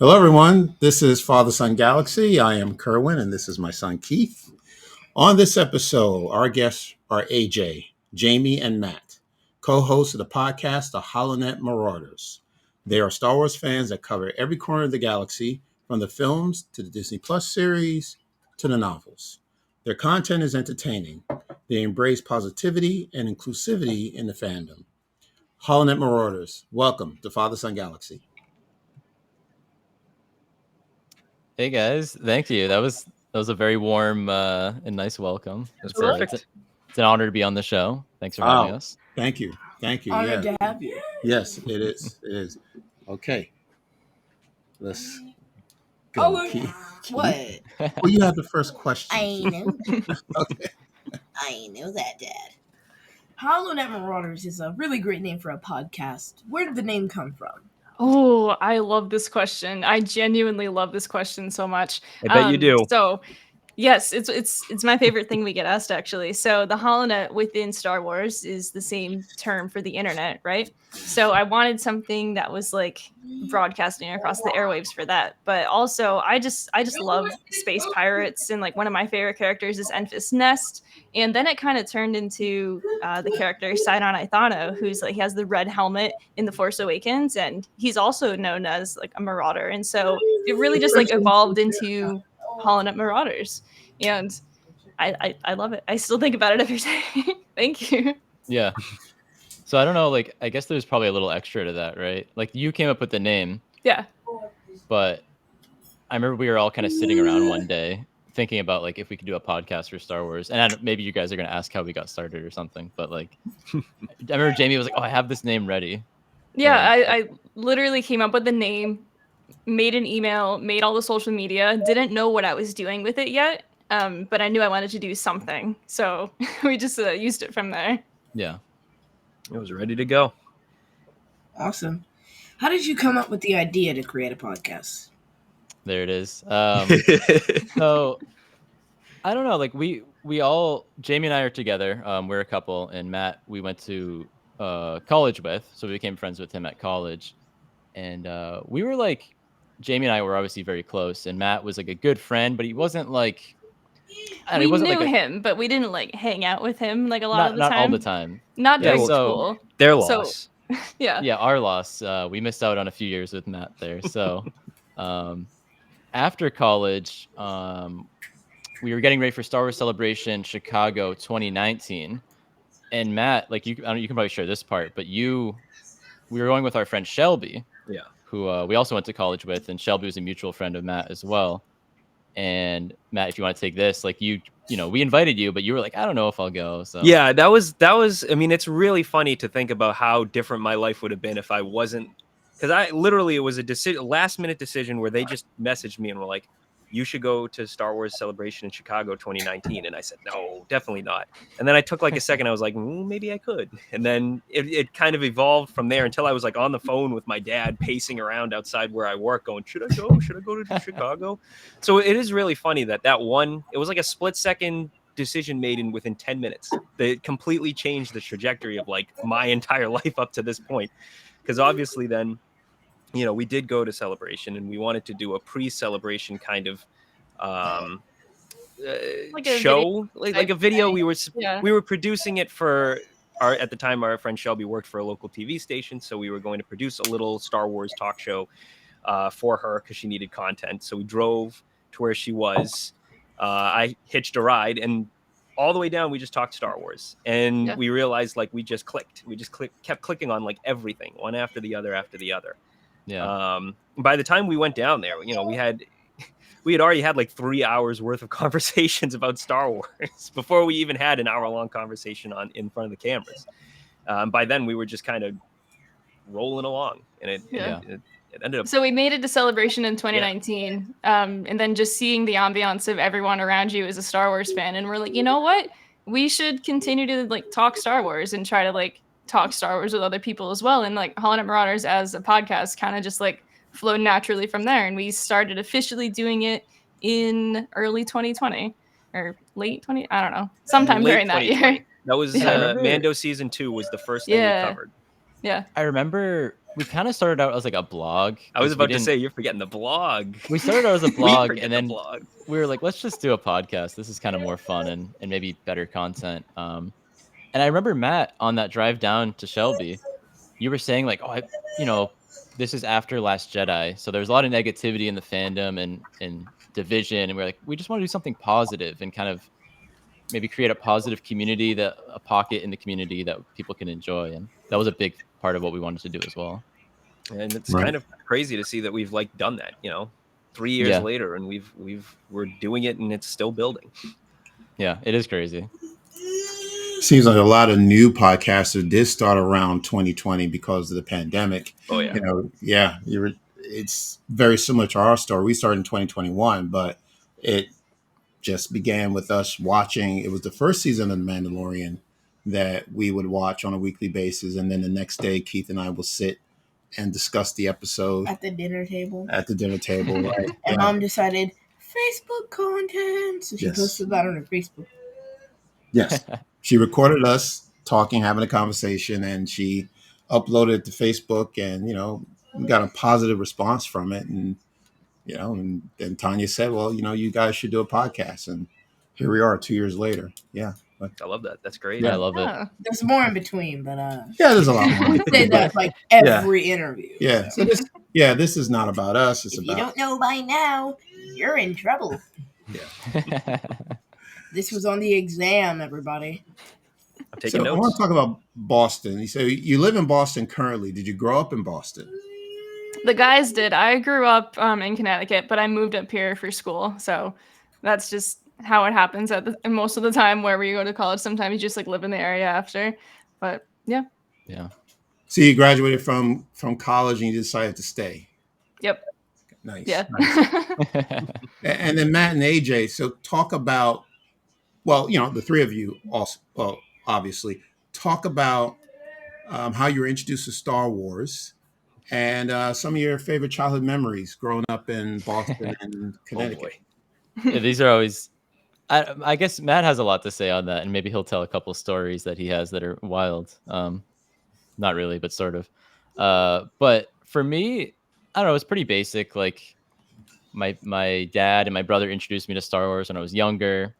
Hello, everyone. This is Father Son Galaxy. I am Kerwin, and this is my son Keith. On this episode, our guests are AJ, Jamie, and Matt, co-hosts of the podcast, the HoloNet Marauders. They are Star Wars fans that cover every corner of the galaxy, from the films to the Disney Plus series to the novels. Their content is entertaining. They embrace positivity and inclusivity in the fandom. HoloNet Marauders, welcome to Father Son Galaxy. Hey guys, thank you. That was a very warm and nice welcome. That's perfect. It's an honor to be on the show. Thanks for having us. Thank you. Honored to have you. Yes, it is. It is. Okay. Let's go. What? Well, you have the first question. I know. Okay. I know that, Dad. HoloNet Marauders is a really great name for a podcast. Where did the name come from? Oh, I love this question. I genuinely love this question so much. I bet you do. So, yes, it's my favorite thing we get asked, actually. So the HoloNet within Star Wars is the same term for the internet, right? So I wanted something that was like broadcasting across the airwaves for that. But also, I just love space pirates, and like one of my favorite characters is Enfys Nest. And then it kind of turned into the character Sidon Ithano, who's like, he has the red helmet in The Force Awakens, and he's also known as like a marauder. And so it really just like evolved into HoloNet Marauders. And I love it. I still think about it every day. Thank you. Yeah. So I don't know, like, I guess there's probably a little extra to that, right? Like, you came up with the name. Yeah. But I remember we were all kind of sitting around one day thinking about like if we could do a podcast for Star Wars, and maybe you guys are going to ask how we got started or something, but like I remember Jamie was like, oh, I have this name ready. Yeah, I literally came up with the name, made an email, made all the social media, didn't know what I was doing with it yet, but I knew I wanted to do something, so we just used it from there. Yeah, it was ready to go. Awesome. How did you come up with the idea to create a podcast? There it is. So I don't know, like we all, Jamie and I are together. We're a couple, and Matt we went to college with, so we became friends with him at college. And we were like, Jamie and I were obviously very close, and Matt was like a good friend, but he wasn't like, we knew him, but we didn't like hang out with him like a lot of the time. Not all the time. Not during school. Their loss. So, yeah, our loss. We missed out on a few years with Matt there. So after college, we were getting ready for Star Wars Celebration Chicago 2019, and Matt, like you can probably share this part, but we were going with our friend Shelby, who we also went to college with, and Shelby was a mutual friend of Matt as well. And Matt, if you want to take this, like you know, we invited you, but you were like, I don't know if I'll go. So yeah, that was. I mean, it's really funny to think about how different my life would have been if I wasn't, because it was a last minute decision where they just messaged me and were like, you should go to Star Wars Celebration in Chicago 2019. And I said, no, definitely not. And then I took like a second. I was like, maybe I could. And then it kind of evolved from there until I was like on the phone with my dad, pacing around outside where I work going, should I go? Should I go to Chicago? So it is really funny that one, it was like a split second decision made within 10 minutes. That completely changed the trajectory of like my entire life up to this point. Because obviously then, you know, we did go to Celebration, and we wanted to do a pre-celebration kind of like show, like a video. We were producing it for at the time, our friend Shelby worked for a local TV station, so we were going to produce a little Star Wars talk show for her because she needed content. So we drove to where she was. I hitched a ride, and all the way down, we just talked Star Wars, and we realized like we just clicked. We just kept clicking on like everything, one after the other after the other. Yeah. By the time we went down there, you know, we had already had like 3 hours worth of conversations about Star Wars before we even had an hour-long conversation in front of the cameras. By then, we were just kind of rolling along, and it ended up. So we made it to Celebration in 2019, and then just seeing the ambiance of everyone around you as a Star Wars fan, and we're like, you know what? We should continue to like talk Star Wars and try to like talk Star Wars with other people as well. And like HoloNet Marauders as a podcast kind of just like flowed naturally from there. And we started officially doing it in early 2020 or late 20. I don't know. Sometime during that year. That was Mando season 2 was the first thing we covered. Yeah. I remember we kind of started out as like a blog. I was 'cause we about to didn't- say you're forgetting the blog. we started out as a We blog, forget and the then blog. we were like, let's just do a podcast. This is kind of more fun and maybe better content. And I remember Matt on that drive down to Shelby, you were saying like, oh, this is after Last Jedi, so there's a lot of negativity in the fandom and division, and we're like, we just want to do something positive and kind of maybe create a positive community, a pocket in the community that people can enjoy, and that was a big part of what we wanted to do as well. And it's Right. kind of crazy to see that we've like done that, 3 years Yeah. later, and we're doing it, and it's still building. Yeah, it is crazy. Seems like a lot of new podcasters did start around 2020 because of the pandemic. Oh yeah. You know, yeah, it's very similar to our story. We started in 2021, but it just began with us watching. It was the first season of The Mandalorian that we would watch on a weekly basis, and then the next day, Keith and I will sit and discuss the episode At the dinner table. at the dinner table. Right? And Yeah. Mom decided Facebook content, so she Yes. posted that on her Facebook. Yes. She recorded us talking, having a conversation, and she uploaded it to Facebook, and, we got a positive response from it. And, and then Tanya said, well, you guys should do a podcast. And here we are 2 years later. Yeah. I love that. That's great. Yeah, I love it. Yeah. There's more in between, but Yeah, there's a lot more. we say that like every interview. Yeah. So this is not about us. It's If about you don't know by now, you're in trouble. This was on the exam, everybody. I'm taking So I want notes. to talk about Boston. So you live in Boston currently. Did you grow up in Boston? The guys did. I grew up in Connecticut, but I moved up here for school. So that's just how it happens and most of the time where we go to college. Sometimes you just like live in the area after. But yeah. Yeah. So you graduated from college and you decided to stay. Yep. Nice. Yeah. Nice. And then Matt and AJ. So talk about, well, the three of you also, well, obviously, talk about how you were introduced to Star Wars and some of your favorite childhood memories growing up in Boston and Oh Connecticut. boy. Yeah, these are always. I guess Matt has a lot to say on that, and maybe he'll tell a couple stories that he has that are wild. Not really, but sort of. But for me, I don't know. It's pretty basic. Like my dad and my brother introduced me to Star Wars when I was younger,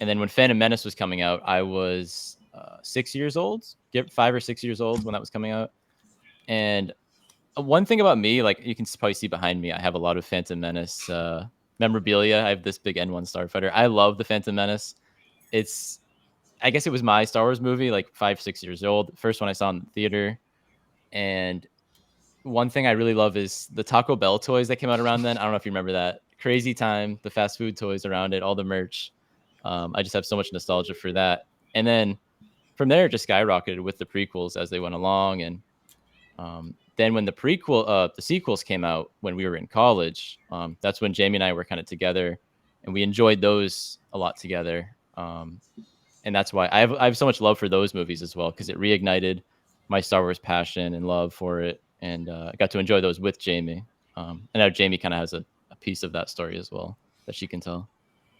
and then when Phantom Menace was coming out, I was 6 years old, 5 or 6 years old when that was coming out. And one thing about me, like you can probably see behind me, I have a lot of Phantom Menace memorabilia. I have this big N1 Starfighter. I love the Phantom Menace. I guess it was my Star Wars movie, like 5, 6 years old. First one I saw in the theater. And one thing I really love is the Taco Bell toys that came out around then. I don't know if you remember that. Crazy time, the fast food toys around it, all the merch. I just have so much nostalgia for that. And then from there, it just skyrocketed with the prequels as they went along. And then when the sequels came out when we were in college, that's when Jamie and I were kind of together, and we enjoyed those a lot together. And that's why I have so much love for those movies as well, because it reignited my Star Wars passion and love for it, and I got to enjoy those with Jamie. And now Jamie kind of has a piece of that story as well that she can tell.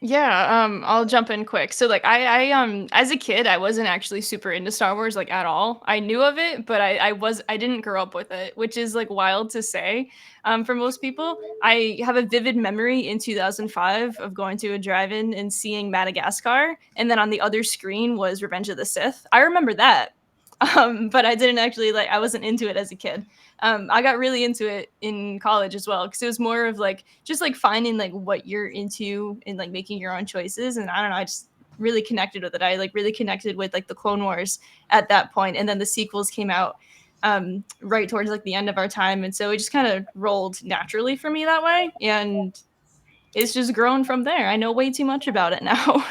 Yeah, I'll jump in quick. So like I as a kid, I wasn't actually super into Star Wars like at all. I knew of it, but I didn't grow up with it, which is like wild to say. For most people, I have a vivid memory in 2005 of going to a drive-in and seeing Madagascar, and then on the other screen was Revenge of the Sith. I remember that. But I didn't actually I wasn't into it as a kid. I got really into it in college as well, because it was more of like just like finding like what you're into and like making your own choices. And I don't know, I just really connected with it. I like really connected with like the Clone Wars at that point, and then the sequels came out right towards like the end of our time, and so it just kind of rolled naturally for me that way, and it's just grown from there. I know way too much about it now.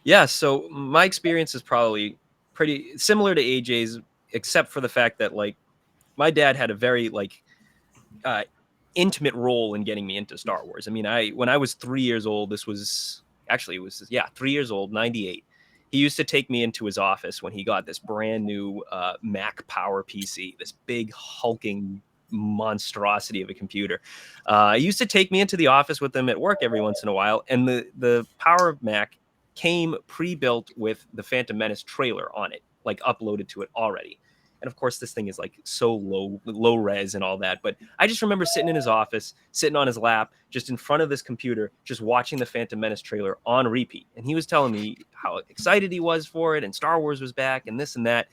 Yeah, so my experience is probably pretty similar to AJ's, except for the fact that like my dad had a very intimate role in getting me into Star Wars. I mean, when I was 3 years old, it was 3 years old, 98. He used to take me into his office when he got this brand new Mac Power PC, this big hulking monstrosity of a computer. He used to take me into the office with him at work every once in a while, and the Power Mac came pre-built with the Phantom Menace trailer on it, like uploaded to it already. And of course, this thing is like so low res and all that. But I just remember sitting in his office, sitting on his lap, just in front of this computer, just watching the Phantom Menace trailer on repeat. And he was telling me how excited he was for it, and Star Wars was back, and this and that.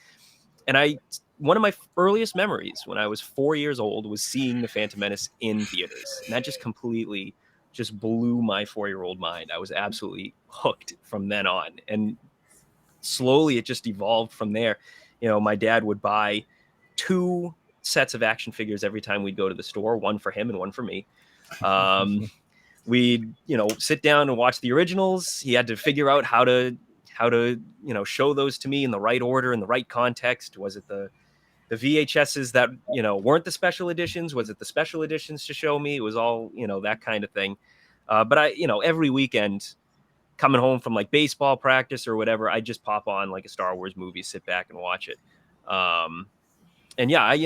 And one of my earliest memories when I was 4 years old was seeing the Phantom Menace in theaters. And that just completely just blew my 4-year-old mind. I was absolutely hooked from then on. And slowly it just evolved from there. My dad would buy 2 sets of action figures every time we'd go to the store, one for him and one for me. We'd, sit down and watch the originals. He had to figure out how to show those to me in the right order, in the right context. Was it the VHSs that, weren't the special editions? Was it the special editions to show me? It was all, that kind of thing. But I, every weekend coming home from like baseball practice or whatever, I just pop on like a Star Wars movie, sit back and watch it. And yeah,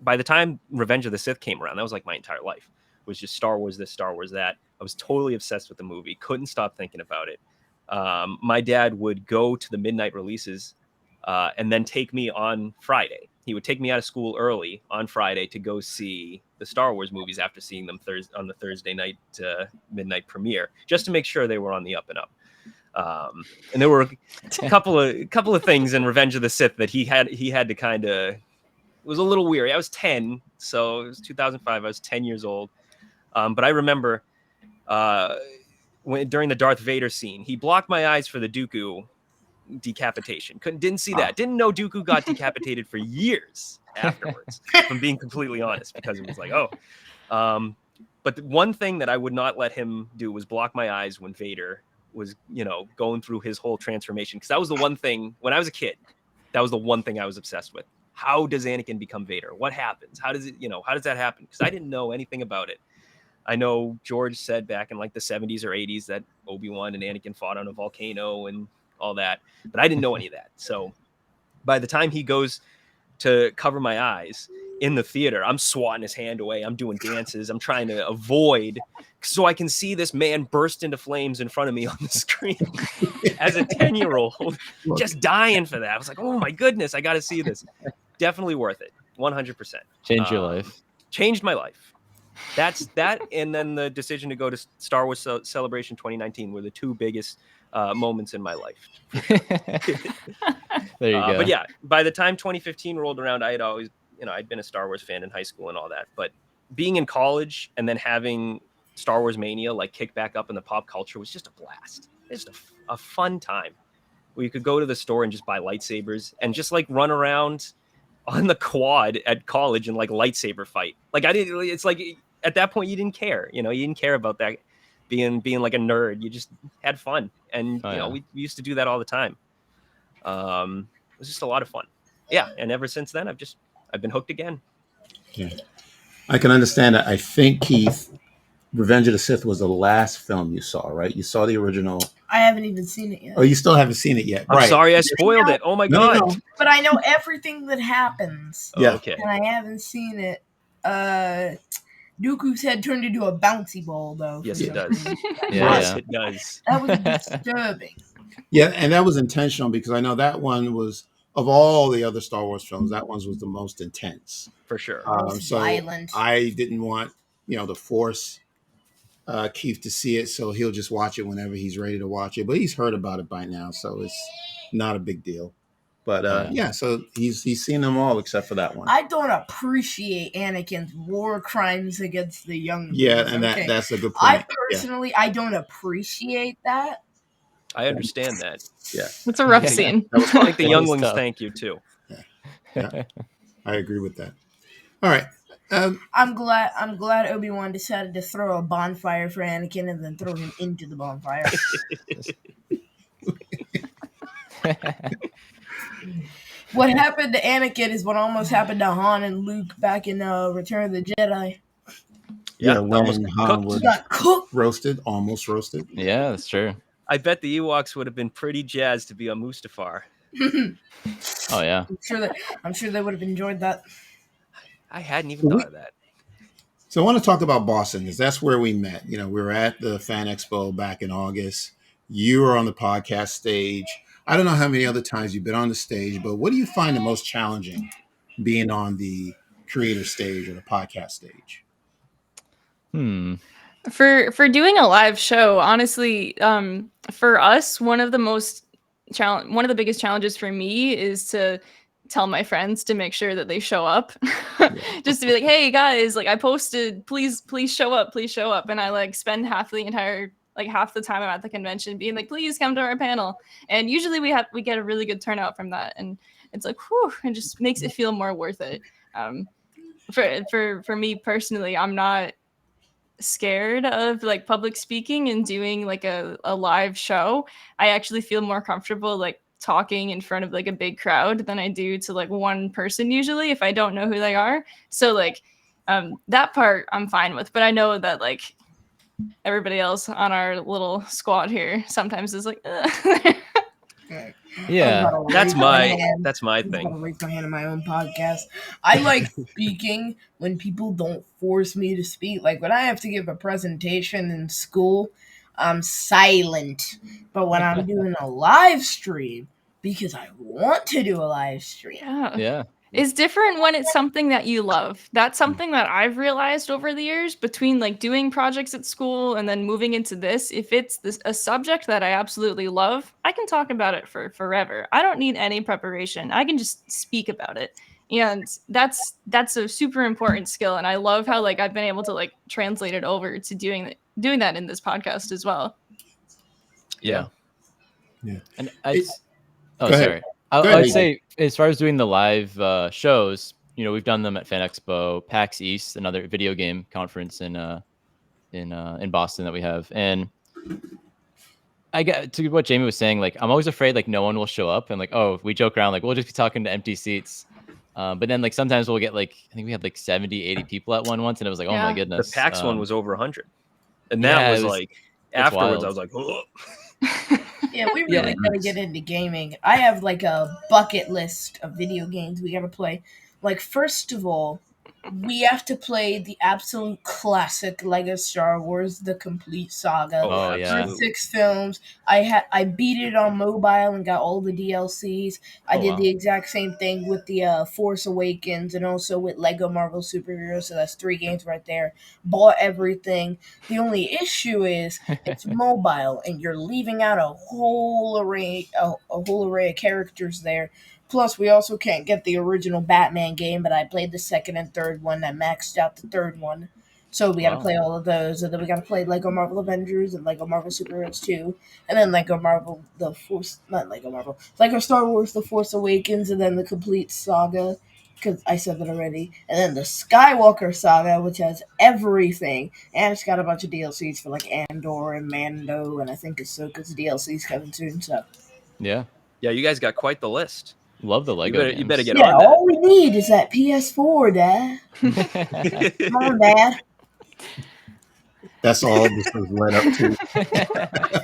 by the time Revenge of the Sith came around, that was like my entire life. It was just Star Wars this, Star Wars that. I was totally obsessed with the movie. Couldn't stop thinking about it. My dad would go to the midnight releases and then take me on Friday. He would take me out of school early on Friday to go see the Star Wars movies after seeing them on the Thursday night midnight premiere, just to make sure they were on the up and up. And there were a couple of things in Revenge of the Sith that he had to kind of, it was a little weary. I was 10, so it was 2005. I was 10 years old. But I remember during the Darth Vader scene, he blocked my eyes for the Dooku decapitation. Didn't see that. Didn't know Dooku got decapitated for years afterwards, if I'm being completely honest, because it was like, but the one thing that I would not let him do was block my eyes when Vader was, going through his whole transformation. Because that was the one thing, when I was a kid, that was the one thing I was obsessed with. How does Anakin become Vader? What happens? How does that happen? Because I didn't know anything about it. I know George said back in like the 70s or 80s that Obi-Wan and Anakin fought on a volcano and all that, but I didn't know any of that. So by the time he goes to cover my eyes in the theater, I'm swatting his hand away. I'm doing dances. I'm trying to avoid so I can see this man burst into flames in front of me on the screen as a 10-year-old, just dying for that. I was like, oh my goodness, I got to see this. Definitely worth it. 100%. Changed your life. Changed my life. That's that. And then the decision to go to Star Wars Celebration 2019 were the 2 biggest moments in my life. There you go. But yeah, by the time 2015 rolled around, I had always, I'd been a Star Wars fan in high school and all that. But being in college and then having Star Wars mania like kick back up in the pop culture was just a blast. It's just a fun time where you could go to the store and just buy lightsabers and just like run around on the quad at college and like lightsaber fight. Like it's like at that point you didn't care, you didn't care about that being like a nerd. You just had fun. And we used to do that all the time. It was just a lot of fun. Yeah. And ever since then, I've been hooked again. Yeah. I can understand that. I think, Keith, Revenge of the Sith was the last film you saw, right? You saw the original. I haven't even seen it yet. Oh, you still haven't seen it yet. I'm sorry I spoiled it. Oh my God. No. But I know everything that happens. Yeah. Okay. And I haven't seen it. Dooku's head turned into a bouncy ball, though. Yes, it does. Yeah. It does. That was disturbing. Yeah, and that was intentional because I know that one was, of all the other Star Wars films, that one was the most intense. For sure. Most violent. I didn't want, to force Keith to see it, so he'll just watch it whenever he's ready to watch it. But he's heard about it by now, so it's not a big deal. But so he's seen them all except for that one. I don't appreciate Anakin's war crimes against the young. Yeah, and that's a good point. I don't appreciate that. I understand that. Yeah, It's a rough scene. I think the younglings thank you too. Yeah, I agree with that. All right. I'm glad Obi-Wan decided to throw a bonfire for Anakin and then throw him into the bonfire. What happened to Anakin is what almost happened to Han and Luke back in Return of the Jedi. Yeah, when Han was cooked. almost roasted. Yeah, that's true. I bet the Ewoks would have been pretty jazzed to be on Mustafar. Oh yeah. I'm sure they would have enjoyed that. I hadn't even thought of that. So I want to talk about Boston because that's where we met. We were at the Fan Expo back in August. You were on the podcast stage. I don't know how many other times you've been on the stage, but what do you find the most challenging being on the creator stage or the podcast stage? For doing a live show, honestly, for us, one of the biggest challenges for me is to tell my friends to make sure that they show up. Just to be like, hey guys, like I posted, please show up, and I like spend half the time I'm at the convention being like, please come to our panel. And usually we get a really good turnout from that, and it's like, whew, it just makes it feel more worth it. For me personally, I'm not scared of like public speaking and doing like a live show. I actually feel more comfortable like talking in front of like a big crowd than I do to like one person usually if I don't know who they are. So like that part I'm fine with, but I know that like everybody else on our little squad here sometimes is like Yeah, That's my I'm thing. gonna raise my hand in my own podcast. I like speaking when people don't force me to speak. Like when I have to give a presentation in school, I'm silent. But when I'm doing a live stream, because I want to do a live stream, yeah. It's different when it's something that you love. That's something that I've realized over the years between like doing projects at school and then moving into this. If it's a subject that I absolutely love, I can talk about it for forever. I don't need any preparation. I can just speak about it. And that's a super important skill. And I love how like I've been able to like translate it over to doing that in this podcast as well. Yeah. And Go sorry. ahead. I ahead, would AJ. say as far as doing the live shows, we've done them at Fan Expo, PAX East, another video game conference in Boston that we have. And I get to what Jamie was saying, like I'm always afraid like no one will show up, and like, oh, we joke around like we'll just be talking to empty seats. But then like sometimes we'll get like, I think we had like 70, 80 people at once, and it was like, oh my Yeah. goodness. The PAX one was over 100. And yeah, that it was was- like afterwards wild. I was like, oh. yeah, we really gotta get into gaming. I have like a bucket list of video games we gotta play. Like first of all, we have to play the absolute classic Lego Star Wars: The Complete Saga. Oh, yeah. First 6 films. I beat it on mobile and got all the DLCs. I Oh, did wow. the exact same thing with the Force Awakens and also with Lego Marvel Superheroes. So that's 3 games right there. Bought everything. The only issue is it's mobile and you're leaving out a whole array of characters there. Plus, we also can't get the original Batman game, but I played the second and third one. I maxed out the third one. So we got to Wow. play all of those. And then we got to play Lego Marvel Avengers and Lego Marvel Superheroes 2. And then Lego Star Wars The Force Awakens, and then the Complete Saga, because I said that already. And then the Skywalker Saga, which has everything. And it's got a bunch of DLCs for like Andor and Mando, and I think Ahsoka's DLC's coming soon. So Yeah. Yeah, you guys got quite the list. Love the Lego You better games. get yeah, on that. all we need is that PS4, Dad. Come on, Dad. That's all this was led up to.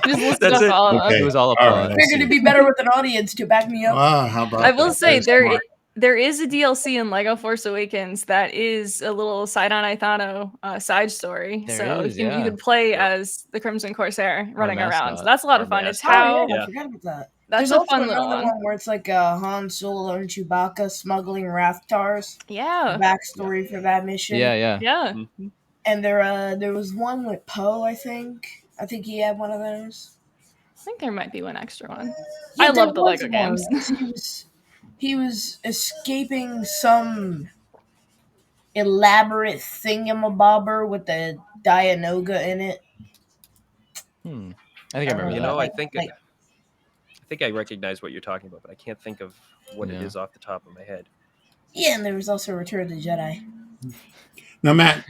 Just listed That's off it. all of them. Okay. It was all All applause. right, I Figured see. it'd be better with an audience to back me up. Ah, how about I will that? say That is smart. there is a DLC in Lego Force Awakens that is a little Sidon Ithano side story. There So is, you yeah. can play as the Crimson Corsair running around. mascot. So that's a lot Our of fun. It's mascot. how Yeah, Yeah. I forgot about that. that's There's a also fun little another one. one where it's like Han Solo and Chewbacca smuggling Raftars. Yeah. Backstory for that mission. Yeah. Yeah. And there was one with Poe, I think. I think he had one of those. I think there might be one extra one. Yeah, I there love the was Lego one. games. He was escaping some elaborate thingamabobber with the Dianoga in it. I think I remember You that. know, like- I think I recognize what you're talking about, but I can't think of what it Yeah. is off the top of my head. Yeah, and there was also Return of the Jedi. Now, Matt,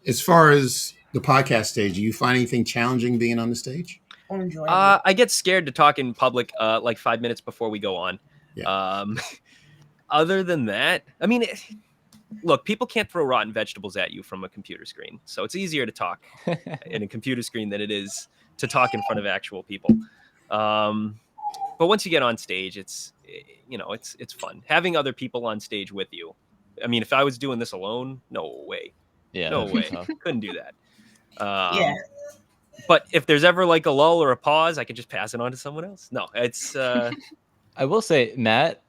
as far as the podcast stage, do you find anything challenging being on the stage? Or enjoyable. I get scared to talk in public like 5 minutes before we go on. Yeah. Other than that, I mean, look, people can't throw rotten vegetables at you from a computer screen. So it's easier to talk in a computer screen than it is to talk in front of actual people. But once you get on stage, it's fun. Having other people on stage with you. I mean, if I was doing this alone, no way. Yeah. No that'd be way. tough. Couldn't do that. Yeah. But if there's ever like a lull or a pause, I can just pass it on to someone else. No, it's I will say, Matt,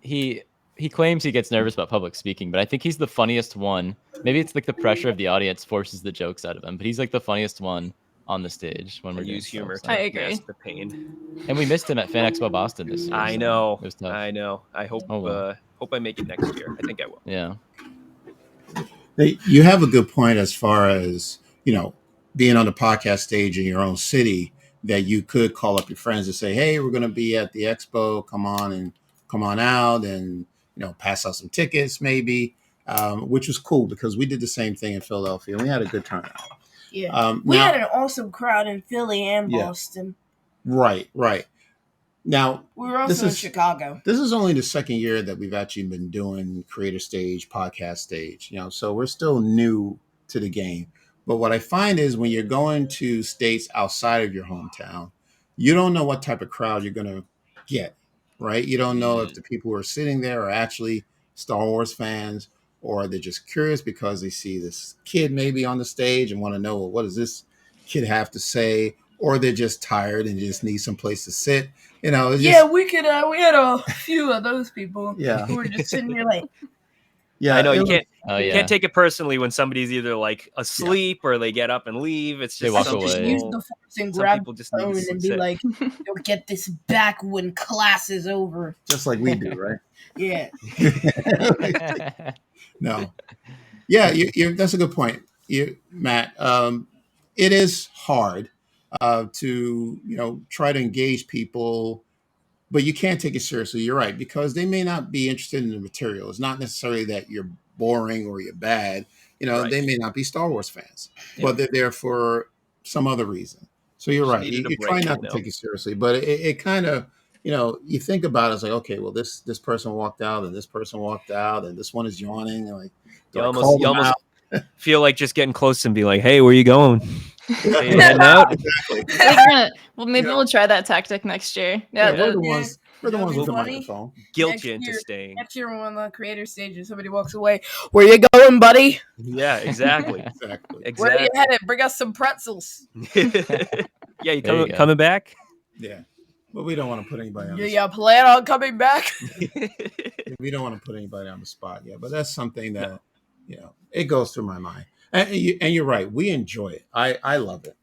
he he claims he gets nervous about public speaking, but I think he's the funniest one. Maybe it's like the pressure of the audience forces the jokes out of him, but he's like the funniest one on the stage when I we're doing use humor stuff, to I agree. mask the pain. And we missed him at Fan Expo Boston this year. I so know. It was tough. I know. I hope Oh, well. hope I make it next year. I think I will. Yeah. You have a good point as far as, being on the podcast stage in your own city, that you could call up your friends and say, hey, we're going to be at the expo. Come on out and, pass out some tickets maybe, which was cool because we did the same thing in Philadelphia and we had a good turnout. Yeah. We had an awesome crowd in Philly and Boston. Right. Now, We were also in Chicago. This is only the second year that we've actually been doing creator stage, podcast stage, so we're still new to the game. But what I find is when you're going to states outside of your hometown, you don't know what type of crowd you're going to get, right? You don't know if the people who are sitting there are actually Star Wars fans or they're just curious because they see this kid maybe on the stage and want to know, well, what does this kid have to say? Or they're just tired and just need some place to sit. We had a few of those people. Yeah. Who were just sitting here like. Yeah, I know you can't take it personally when somebody's either like asleep or they get up and leave. It's just They walk some away. Just people- use the force and some grab people just the need to phone and be sit. like, "You'll get this back when class is over." just like we do, right? Yeah. No. Yeah, that's a good point, Matt. It is hard to try to engage people, but you can't take it seriously. You're right, because they may not be interested in the material. It's not necessarily that you're boring or you're bad. Right. They may not be Star Wars fans, but they're there for some other reason. So you're Just right. needed a You try break, not to take it seriously, but it kind of, you think about it, it's like, okay, well, this person walked out and this person walked out and this one is yawning. And like, do You I almost call them out? feel like just getting close and be like, "Hey, where you going? Yeah. Hey, you heading out?" Well, maybe we'll try that tactic next year. Yeah, Yeah, we're the ones That'd with be the funny. microphone. Guilt Next you into year- staying. Next year, we're on the creator stage and somebody walks away. Where you going, buddy? Yeah, exactly. Exactly. Where you Exactly. headed? Bring us some pretzels. Yeah, you There you go. coming back? Yeah. But we don't want to put anybody on Do the you plan on coming back? We don't want to put anybody on the spot yet, but that's something that it goes through my mind. And you're right, we enjoy it. I love it.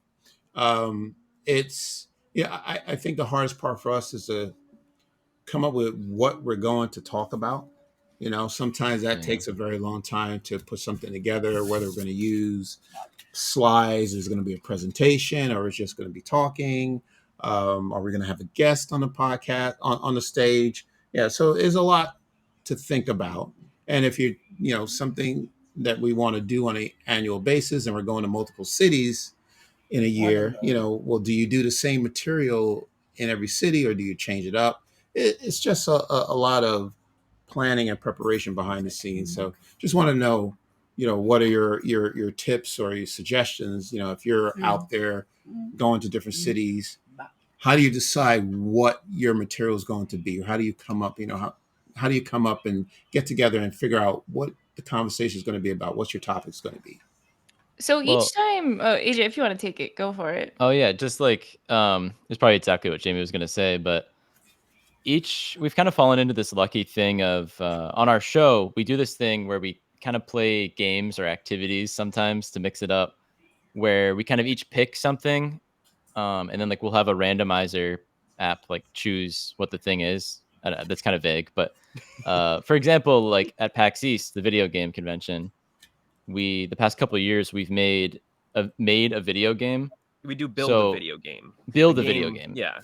I think the hardest part for us is to come up with what we're going to talk about. Sometimes that takes a very long time to put something together, whether we're going to use slides, is going to be a presentation, or it's just going to be talking. Are we going to have a guest on the podcast, on the stage? Yeah, so there's a lot to think about. And if something that we want to do on an annual basis and we're going to multiple cities in a year, well, do you do the same material in every city or do you change it up? It's just a lot of planning and preparation behind the scenes. So just want to know, what are your tips or your suggestions? If you're out there going to different cities, how do you decide what your material is going to be? Or how do you come up, how do you come up and get together and figure out what the conversation is going to be about? What's your topic's going to be? So each time, AJ, if you want to take it, go for it. Oh yeah, just like it's probably exactly what Jamie was gonna say, but we've kind of fallen into this lucky thing of on our show we do this thing where we kind of play games or activities sometimes to mix it up, where we kind of each pick something, and then like we'll have a randomizer app like choose what the thing is. That's kind of vague, but for example, like at PAX East, the video game convention, the past couple of years we've made a video game. We do build So, a video game. Build a video game. Yeah.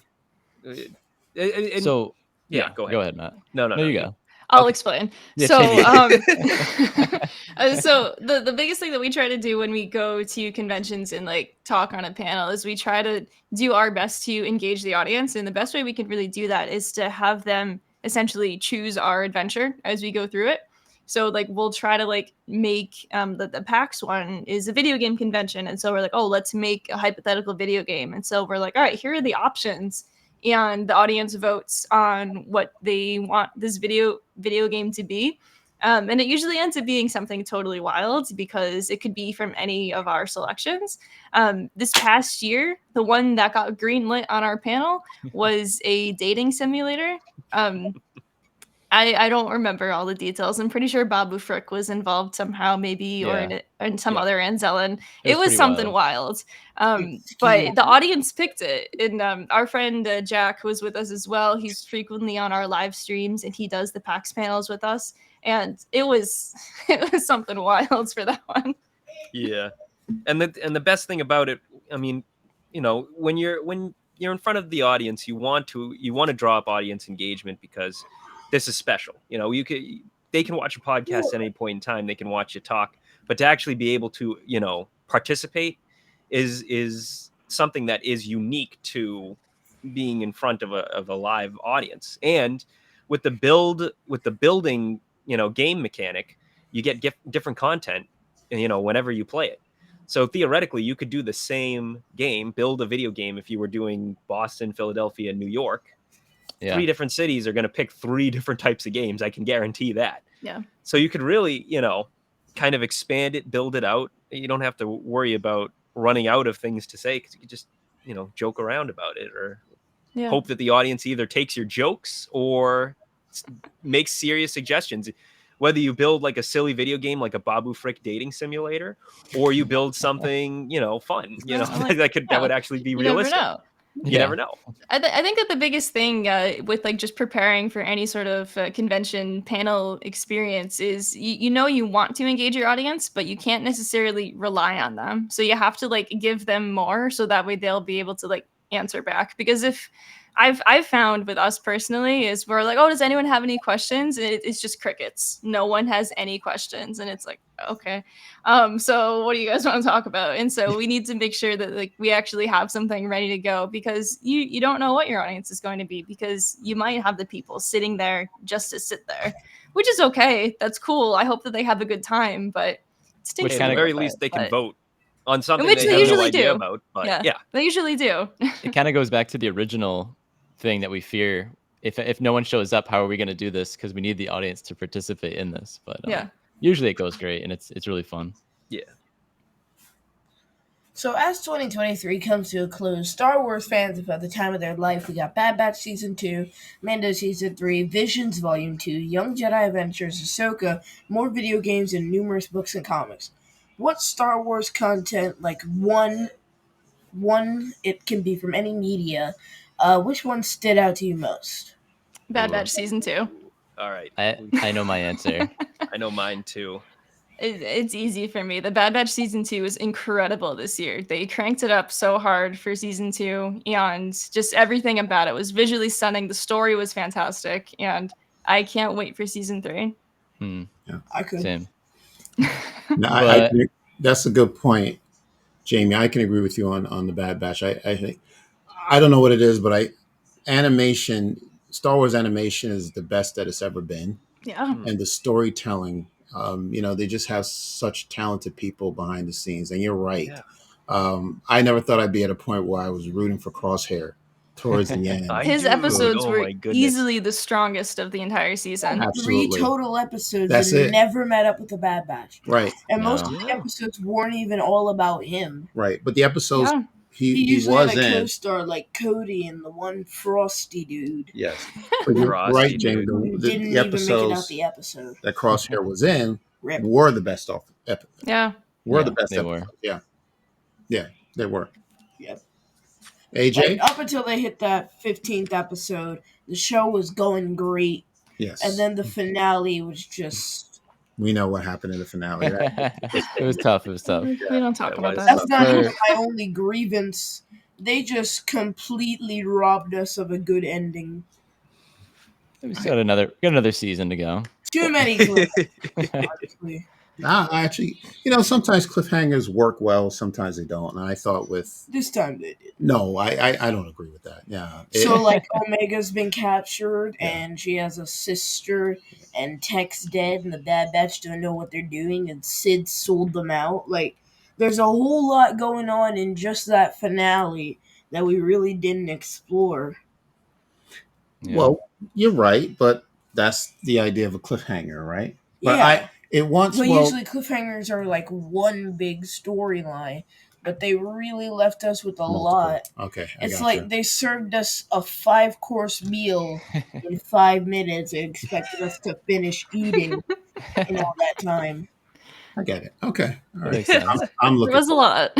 So yeah, go ahead. Go ahead, Matt. No, You go. I'll explain. Yeah, So, Jamie. so the biggest thing that we try to do when we go to conventions and like talk on a panel is we try to do our best to engage the audience, and the best way we can really do that is to have them essentially choose our adventure as we go through it. So like we'll try to like make the PAX one is a video game convention, and so we're like, oh, let's make a hypothetical video game, and so we're like, all right, here are the options. And the audience votes on what they want this video game to be. And it usually ends up being something totally wild because it could be from any of our selections. This past year, the one that got greenlit on our panel was a dating simulator. I don't remember all the details. I'm pretty sure Babu Frick was involved somehow, maybe, or Yeah. in some Yeah. other Anzellan. It It was was pretty something wild. wild. But the audience picked it, and our friend Jack was with us as well. He's frequently on our live streams, and he does the PAX panels with us. And it was it was something wild for that one. Yeah, and the best thing about it, I mean, you know, when you're in front of the audience, you want to draw up audience engagement because this is special. You know, they can watch a podcast at any point in time. They can watch you talk, but to actually be able to, you know, participate is something that is unique to being in front of a live audience. And with the building, you know, game mechanic, you get different content, you know, whenever you play it. So theoretically, you could do the same game, build a video game if you were doing Boston, Philadelphia, New York. Yeah. 3 different cities are going to pick 3 different types of games. I can guarantee that. Yeah. So you could really, you know, kind of expand it, build it out. You don't have to worry about running out of things to say because you could just, you know, joke around about it or hope that the audience either takes your jokes or makes serious suggestions. Whether you build like a silly video game like a Babu Frick dating simulator, or you build something, you know, fun, you know, that would actually be realistic. Never know. You never know. I think that the biggest thing with like just preparing for any sort of convention panel experience is you know you want to engage your audience, but you can't necessarily rely on them. So you have to like give them more so that way they'll be able to like answer back. Because if I've found with us personally is we're like, oh, does anyone have any questions? And it's just crickets. No one has any questions, and it's like, okay, so what do you guys want to talk about? And so we need to make sure that like we actually have something ready to go because you don't know what your audience is going to be because you might have the people sitting there just to sit there, which is okay. That's cool. I hope that they have a good time, but Which at the very least they can vote on something which they they have usually no idea do. about. But yeah, they usually do. It kind of goes back to the original thing that we fear. If no one shows up, how are we going to do this? Because we need the audience to participate in this. But usually it goes great and it's really fun. Yeah. So as 2023 comes to a close, Star Wars fans have had the time of their life. We got Bad Batch Season 2, Mando Season 3, Visions Volume 2, Young Jedi Adventures, Ahsoka, more video games, and numerous books and comics. What Star Wars content, like one it can be from any media, which one stood out to you most? Bad Batch Season 2. All right. I know my answer. I know mine too. It's easy for me. The Bad Batch Season 2 was incredible this year. They cranked it up so hard for Season 2, and just everything about it was visually stunning. The story was fantastic, and I can't wait for Season 3. Yeah. I could. Same. No, that's a good point, Jamie. I can agree with you on the Bad Batch. I think I don't know what it is, but Star Wars animation is the best that it's ever been. Yeah. And the storytelling, they just have such talented people behind the scenes. And you're right. Yeah. I never thought I'd be at a point where I was rooting for Crosshair towards the end. His episodes were easily the strongest of the entire season. Absolutely. 3 total episodes That's that it. never met up with the Bad Batch. Right. And most of the episodes weren't even all about him. Right. But the episodes he usually was had a in. co-star like Cody and the one frosty dude. Yes. But you're right, Jamie. Didn't The even make it episodes out the episode. that Crosshair was in were the best episodes. Yeah. The best they episodes. Were. Yeah, they were. Yep. AJ? Up until they hit that 15th episode, the show was going great. Yes. And then the finale was just... We know what happened in the finale. It was tough. We don't talk about that. That's not even my only grievance. They just completely robbed us of a good ending. We got another season to go. Too many cliffhangers, honestly. Actually, sometimes cliffhangers work well, sometimes they don't. And I thought this time they did. No, I don't agree with that. Yeah. So like Omega's been captured and she has a sister and Tech's dead and the Bad Batch don't know what they're doing and Sid sold them out. Like there's a whole lot going on in just that finale that we really didn't explore. Yeah. Well, you're right, but that's the idea of a cliffhanger, right? But yeah. usually cliffhangers are like one big storyline. but they really left us with a Multiple. lot. Okay, It's like they served us a 5-course meal in 5 minutes and expected us to finish eating in all that time. I get it. Okay, all That right. makes sense. I'm There looking. was a lot.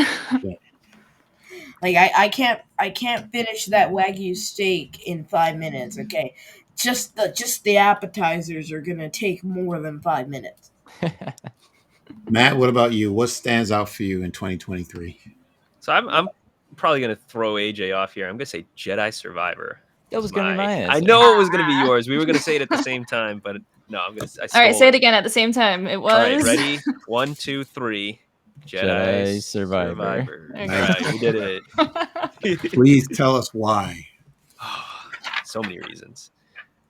Like I can't finish that Wagyu steak in 5 minutes. Okay, just the appetizers are gonna take more than 5 minutes. Matt, what about you? What stands out for you in 2023? So I'm probably gonna throw AJ off here. I'm gonna say Jedi Survivor. That was gonna be my answer. I know it was gonna be yours. We were gonna say it at the same time, but no, I All right, stole say it again at the same time. It was. All right, ready? 1, 2, 3. Jedi Survivor. All Okay. right, we did it. Please tell us why. So many reasons.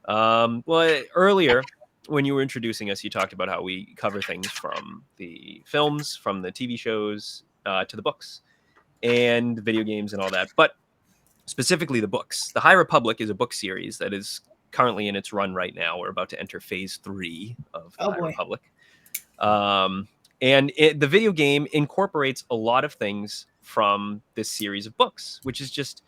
Well, earlier when you were introducing us, you talked about how we cover things from the films, from the TV shows, to the books and video games and all that. But specifically the books. The High Republic is a book series that is currently in its run right now. We're about to enter phase 3 of the High Republic. And the video game incorporates a lot of things from this series of books, which is just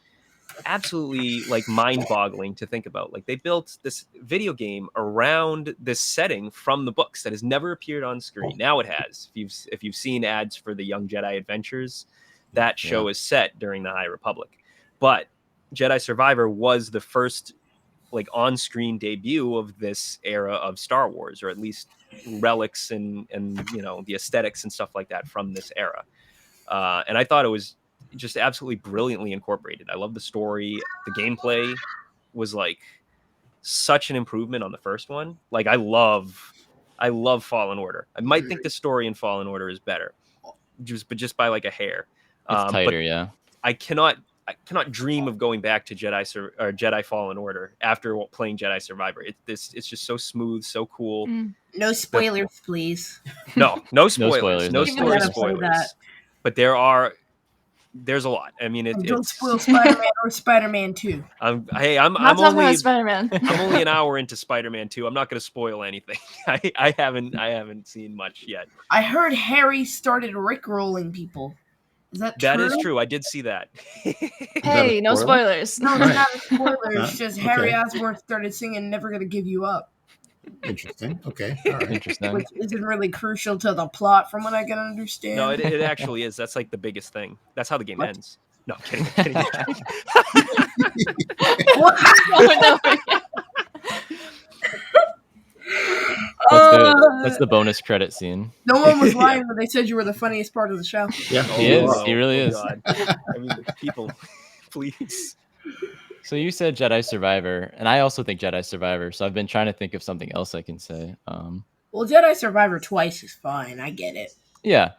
absolutely like mind-boggling to think about. Like they built this video game around this setting from the books that has never appeared on screen. Now it has. If you've seen ads for the Young Jedi Adventures, that show is set during the High Republic. But Jedi Survivor was the first like on-screen debut of this era of Star Wars, or at least relics and you know the aesthetics and stuff like that from this era. And I thought it was just absolutely brilliantly incorporated. I love the story. The gameplay was like such an improvement on the first one. Like I love Fallen Order. I might think the story in Fallen Order is better, just by like a hair. It's tighter, yeah. I cannot dream of going back to Jedi Fallen Order after playing Jedi Survivor. It's just so smooth, so cool. No spoilers, please. No spoilers. No spoilers. But there's a lot. I mean, don't spoil Spider-Man or Spider-Man 2. I'm Not talking about Spider-Man. I'm only an hour into Spider-Man 2. I'm not going to spoil anything. I haven't seen much yet. I heard Harry started rickrolling people. Is that true? That is true. I did see that. Hey, no spoilers. No, it's not a spoiler. It's just Harry Osborn started singing "Never Gonna Give You Up." Interesting. Okay. All right. Interesting. Which isn't really crucial to the plot, from what I can understand. No, it actually is. That's like the biggest thing. That's how the game ends. No, I'm kidding. That's the bonus credit scene. No one was lying when they said you were the funniest part of the show. Yeah, he is. He really is. God. I mean, people, please. So you said Jedi Survivor, and I also think Jedi Survivor. So I've been trying to think of something else I can say. Well, Jedi Survivor twice is fine. I get it. Yeah,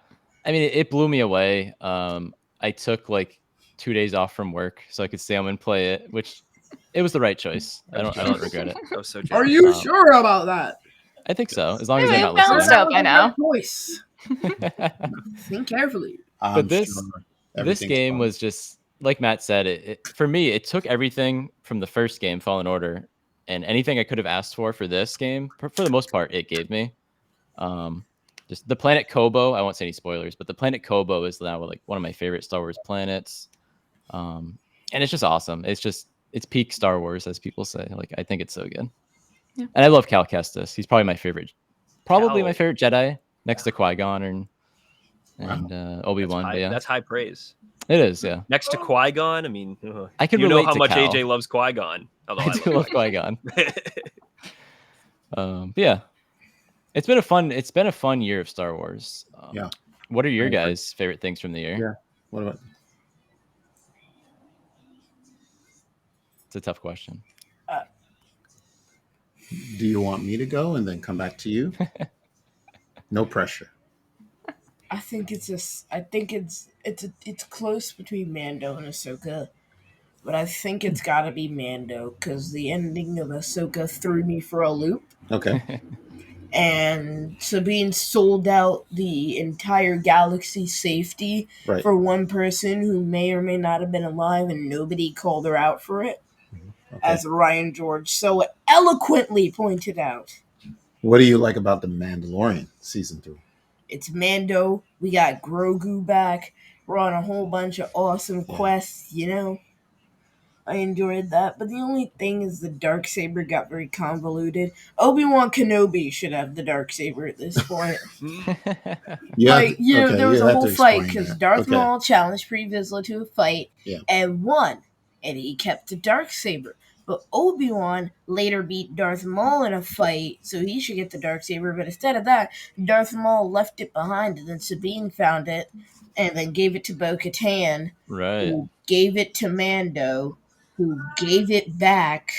I mean, it blew me away. I took like 2 days off from work so I could stay home and play it, which it was the right choice. I don't regret it. I was so jealous. Are you sure about that? I think so, as long as Yeah, they're not balanced listening. out by now. Choice. Think carefully. But this game was just like Matt said. For me, it took everything from the first game, Fallen Order, and anything I could have asked for this game. For the most part, it gave me. Just the planet Kobo. I won't say any spoilers, but the planet Kobo is now like one of my favorite Star Wars planets. And it's just awesome. It's peak Star Wars, as people say. Like I think it's so good. Yeah. And I love Cal Kestis. He's probably my favorite Jedi, next to Qui-Gon and Obi-Wan. Yeah, that's high praise. It is, yeah. Next to Qui-Gon, I mean, I can know relate how to much Cal. AJ loves Qui-Gon. I do love Qui-Gon. But yeah, it's been a fun year of Star Wars. Yeah. What are your guys' favorite things from the year? Yeah. What about? It's a tough question. Do you want me to go and then come back to you? No pressure. I think it's close between Mando and Ahsoka, but I think it's got to be Mando because the ending of Ahsoka threw me for a loop. Okay. And Sabine sold out the entire galaxy's safety for one person who may or may not have been alive, and nobody called her out for it, as Ryan George so eloquently pointed out. What do you like about the Mandalorian season 3? It's Mando. We got Grogu back. We're on a whole bunch of awesome quests, you know. I enjoyed that, but the only thing is the Darksaber got very convoluted. Obi-Wan Kenobi should have the Darksaber at this point. Like, you know, there was a whole fight because Darth Maul challenged Pre Vizsla to a fight and won, and he kept the Darksaber. But Obi-Wan later beat Darth Maul in a fight, so he should get the Darksaber. But instead of that, Darth Maul left it behind, and then Sabine found it, and then gave it to Bo-Katan, Right. who gave it to Mando, who gave it back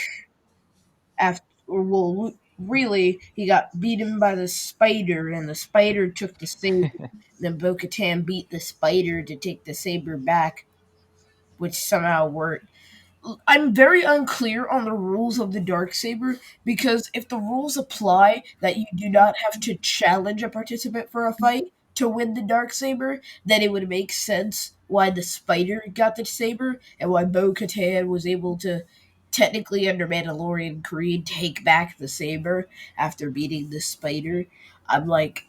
after. Well, really, he got beaten by the spider, and the spider took the saber. Then Bo-Katan beat the spider to take the saber back, which somehow worked. I'm very unclear on the rules of the Darksaber because if the rules apply that you do not have to challenge a participant for a fight to win the Darksaber, then it would make sense why the spider got the saber and why Bo-Katan was able to technically under Mandalorian Creed take back the saber after beating the spider. I'm like,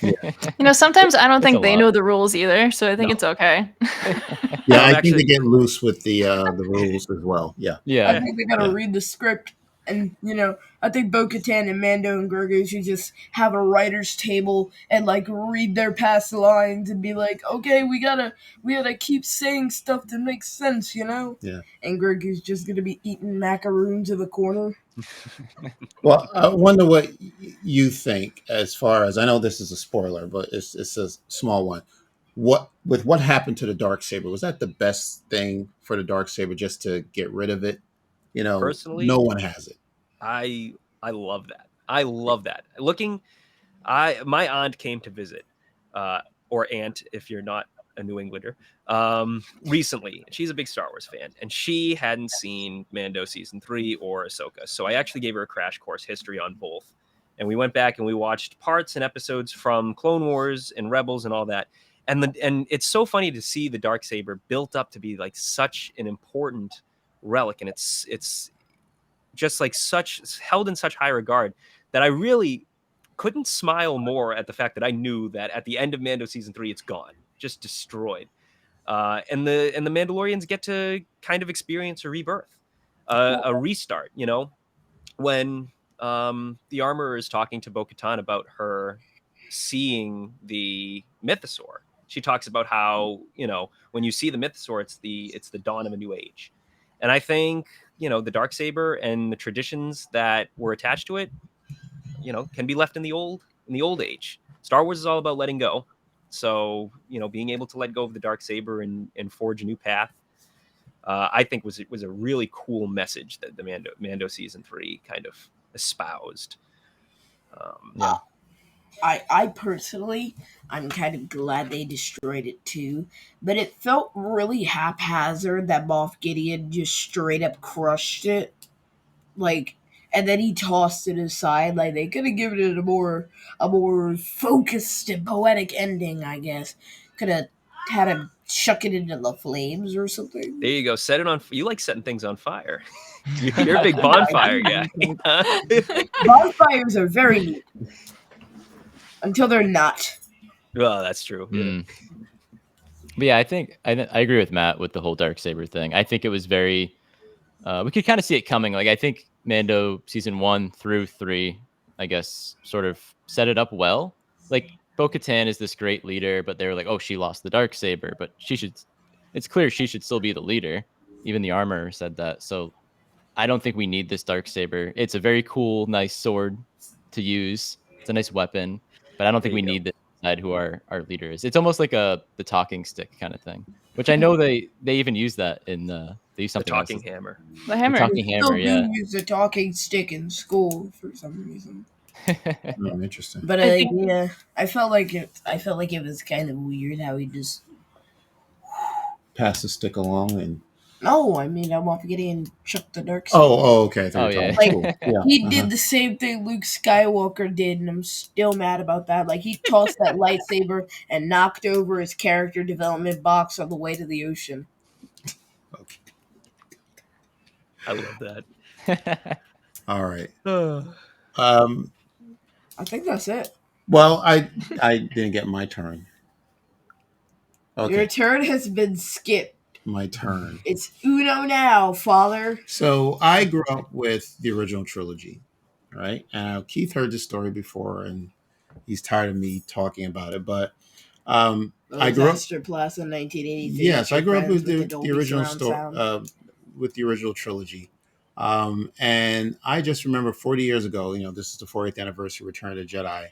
You know, sometimes I don't It's a think they lot. know the rules either, so I think No. it's okay. Yeah, I'm I think actually- they get loose with the rules as well. Yeah. I Yeah. think they gotta read the script. And, you know, I think Bo-Katan and Mando and Grogu should just have a writer's table and, like, read their past lines and be like, okay, we gotta keep saying stuff that makes sense, you know? Yeah. And Grogu's just gonna be eating macaroons in the corner. Well, I wonder what you think as far as, I know this is a spoiler, but it's a small one. What happened to the Darksaber? Was that the best thing for the Darksaber, just to get rid of it? You know, Personally, no one has it. I love that. I love that. My aunt came to visit, or aunt if you're not a New Englander, recently. She's a big Star Wars fan, and she hadn't seen Mando season 3 or Ahsoka. So I actually gave her a crash course history on both, and we went back and we watched parts and episodes from Clone Wars and Rebels and all that. And it's so funny to see the Darksaber built up to be like such an important relic, and it's just like such held in such high regard that I really couldn't smile more at the fact that I knew that at the end of Mando season 3, it's gone, just destroyed. And the Mandalorians get to kind of experience a rebirth, a restart. You know, when the Armorer is talking to Bo-Katan about her seeing the Mythosaur, she talks about how, you know, when you see the Mythosaur, it's the dawn of a new age. And I think, you know, the Darksaber and the traditions that were attached to it, you know, can be left in the old age. Star Wars is all about letting go. So, you know, being able to let go of the Darksaber and forge a new path, I think was a really cool message that the Mando season 3 kind of espoused. Yeah. I personally, I'm kind of glad they destroyed it too, but it felt really haphazard that Moff Gideon just straight up crushed it, like, and then he tossed it aside. Like they could have given it a more focused and poetic ending, I guess. Could have had him chuck it into the flames or something. There you go. Set it on. You like setting things on fire. You're a big bonfire guy. Bonfires are very neat until they're not. Well, that's true. Yeah. Mm. But yeah, I think I agree with Matt with the whole Darksaber thing. I think it was very, we could kind of see it coming. Like I think Mando season 1 through 3, I guess, sort of set it up well. Like Bo-Katan is this great leader, but they were like, oh, she lost the Darksaber, but it's clear she should still be the leader. Even the Armorer said that. So I don't think we need this Darksaber. It's a very cool, nice sword to use. It's a nice weapon, but I don't think we need this decide who our leader is. It's almost like the talking stick kind of thing, which I know they even use that in they use The something talking else. hammer. The hammer. talking We hammer, still yeah. do use the talking stick in school for some reason. Oh, interesting. But I think- yeah, I felt like it was kind of weird how he just. Pass the stick along and. No, I mean I'm off getting chuck the dark. Oh, okay. I thought Oh, you were yeah. talking school. Yeah. He did the same thing Luke Skywalker did, and I'm still mad about that. Like he tossed that lightsaber and knocked over his character development box on the way to the ocean. Okay. I love that. All right. I think that's it. Well, I didn't get my turn. Okay, Your turn has been skipped. my turn. It's Uno now, father. So I grew up with the original trilogy, right? Keith heard this story before, and he's tired of me talking about it. But I grew up. Master Plus in 1983. Yes, I grew up with the Dolby original surround story, sound. with the original trilogy. And I just remember 40 years ago, this is the 40th anniversary of Return of the Jedi.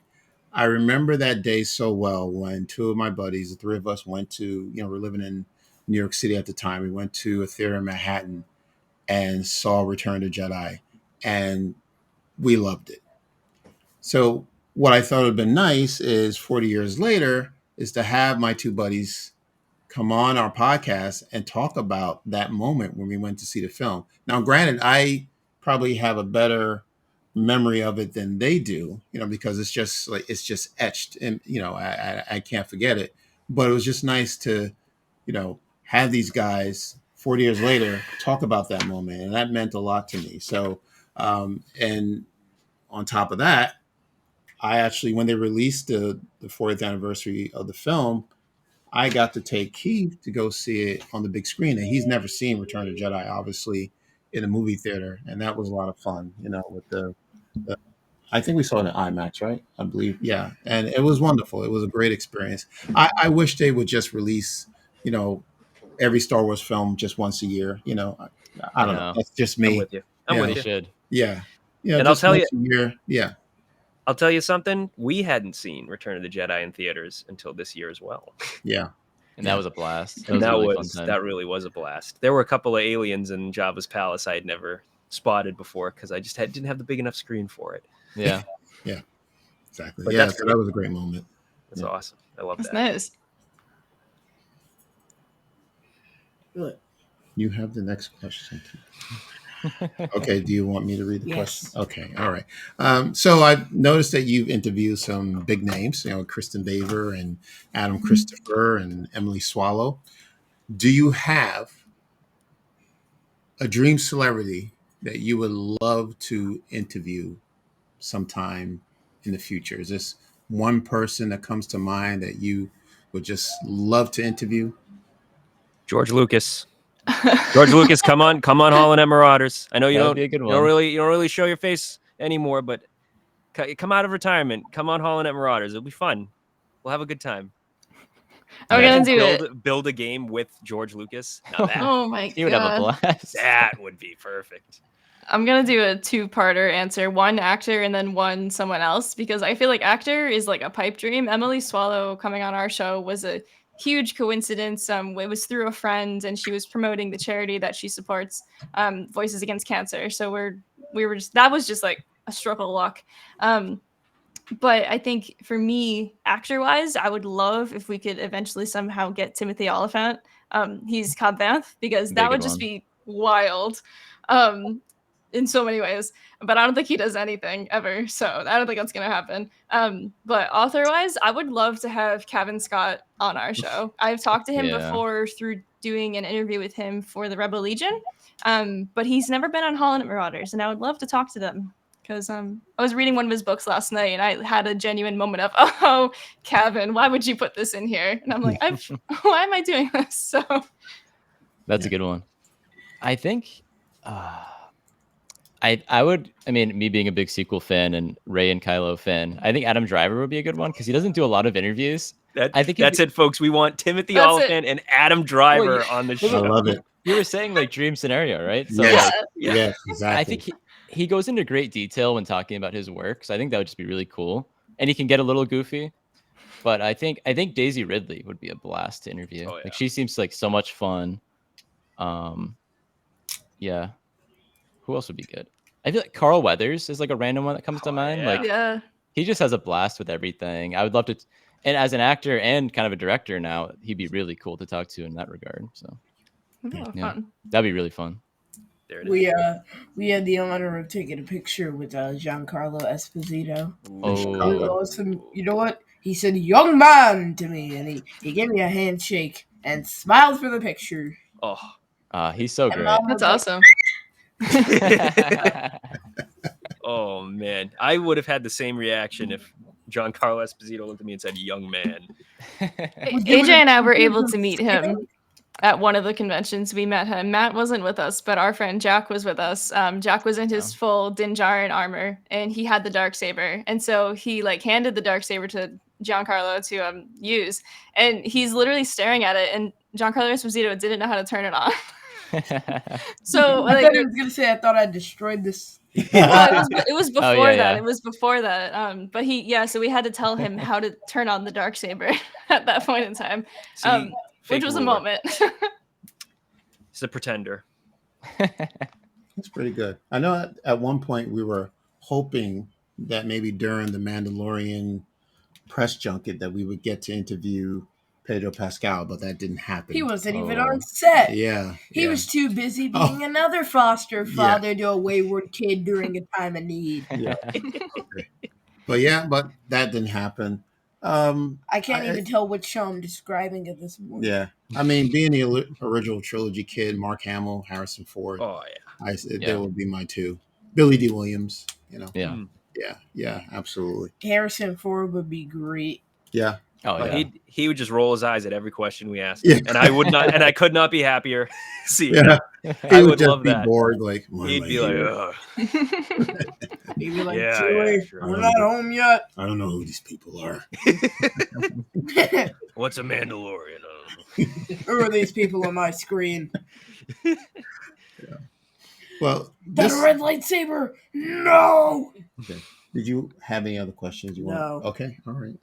I remember that day so well when two of my buddies, the three of us, went to, we're living in New York City at the time. We went to a theater in Manhattan and saw Return of the Jedi, and we loved it. So what I thought would have been nice is 40 years later is to have my two buddies come on our podcast and talk about that moment when we went to see the film. Now, granted, I probably have a better memory of it than they do, because it's just etched, and I can't forget it. But it was just nice to, have these guys 40 years later talk about that moment, and that meant a lot to me. So, and on top of that, I actually, when they released the 40th anniversary of the film, I got to take Keith to go see it on the big screen, and he's never seen Return of the Jedi, obviously, in a movie theater, and that was a lot of fun. With the I think we saw it in IMAX, right? I believe, yeah, and it was wonderful. It was a great experience. I wish they would just release, every Star Wars film just once a year. I don't know. No. That's just I'm me. with you. I'm Yeah. with They you. should. Yeah, And I'll just tell you, once a year. Yeah. I'll tell you something. We hadn't seen Return of the Jedi in theaters until this year as well. Yeah. And that was a blast. That And was a that really was fun time. that really was a blast. There were a couple of aliens in Jabba's palace I had never spotted before because I just didn't have the big enough screen for it. Yeah. Exactly. But Yeah, that's so that was a great moment. That's Yeah. awesome. I love That's that. nice. Look, You have the next question. Okay, do you want me to read the Yes. question? Okay, all right. So I've noticed that you've interviewed some big names, Kristen Baver and Adam Christopher and Emily Swallow. Do you have a dream celebrity that you would love to interview sometime in the future? Is this one person that comes to mind that you would just love to interview? George Lucas. George Lucas, come on, HoloNet Marauders. I know you That would don't be a good you one. don't really show your face anymore, but come out of retirement. Come on HoloNet Marauders. It'll be fun. We'll have a good time. I'm Yeah. gonna do it. Build a game with George Lucas. Now that Oh my He would have a god. blast. that would be perfect. I'm gonna do a two-parter answer, one actor and then one someone else, because I feel like actor is like a pipe dream. Emily Swallow coming on our show was a huge coincidence. It was through a friend, and she was promoting the charity that she supports, Voices Against Cancer. So we were just, that was just like a stroke of luck. But I think for me, actor-wise, I would love if we could eventually somehow get Timothy Oliphant. He's Cobb Vanth, because Be a that would good just one. be wild. In so many ways, but I don't think he does anything ever, so I don't think that's gonna happen. But author-wise, I would love to have Kevin Scott on our show. I've talked to him Yeah. before through doing an interview with him for the Rebel Legion, but he's never been on HoloNet Marauders, and I would love to talk to them because I was reading one of his books last night, and I had a genuine moment of, oh, Kevin, why would you put this in here? And I'm like, why am I doing this? So That's a good one. I think I would, me being a big sequel fan and Ray and Kylo fan, I think Adam Driver would be a good one because he doesn't do a lot of interviews. I think That's it, folks. We want Timothy That's Oliphant and Adam Driver on the I show. love it. You were saying like dream scenario, right? So Yes. like, Yes, exactly. I think he goes into great detail when talking about his work. So I think that would just be really cool. And he can get a little goofy. But I think Daisy Ridley would be a blast to interview. Oh, yeah. Like she seems like so much fun. Yeah. Who else would be good? I feel like Carl Weathers is like a random one that comes to mind. yeah. Like yeah. he just has a blast with everything. I would love to, and as an actor and kind of a director now, he'd be really cool to talk to in that regard. So Oh, Yeah. fun. that'd be really fun. There it is. We had the honor of taking a picture with Giancarlo Esposito. Oh. Awesome. You know what? He said, "Young man," to me, and he gave me a handshake and smiled for the picture. Oh. He's so And great. Mom That's was like, awesome. Oh man, I would have had the same reaction if Giancarlo Esposito looked at me and said, "Young man." AJ and I were able to meet him at one of the conventions. We met him. Matt wasn't with us, but our friend Jack was with us. Jack was in his full Din Djarin armor, and he had the Darksaber. And so he like handed the Darksaber to Giancarlo to use, and he's literally staring at it. And Giancarlo Esposito didn't know how to turn it on. So I like, thought he was gonna say, I thought I destroyed this. well, it was before that. yeah. It was before that. But so we had to tell him how to turn on the Darksaber at that point in time. See, Which was a lore. moment. He's a pretender. That's pretty good. I know at one point we were hoping that maybe during the Mandalorian press junket that we would get to interview Pedro Pascal, but that didn't happen. He wasn't even on set. Yeah. He was too busy being another foster father to a wayward kid during a time of need. Yeah. But that didn't happen. I can't even tell which show I'm describing at this point. Yeah. I mean, being the original trilogy kid, Mark Hamill, Harrison Ford, Oh yeah. They would be my two. Billy D. Williams, Yeah. Yeah, absolutely. Harrison Ford would be great. Yeah. Oh yeah. He would just roll his eyes at every question we asked Yeah. him. And I would not, and I could not be happier. See, Yeah. I He would just love be that. bored, like, why He'd am I be like, here? ugh. He'd be like, Yeah, Chewie, yeah, sure. we're not home yet. I don't know who these people are. What's a Mandalorian? Who are these people on my screen? Well, That red lightsaber! No! did you have any other questions you want? No. Okay. All right.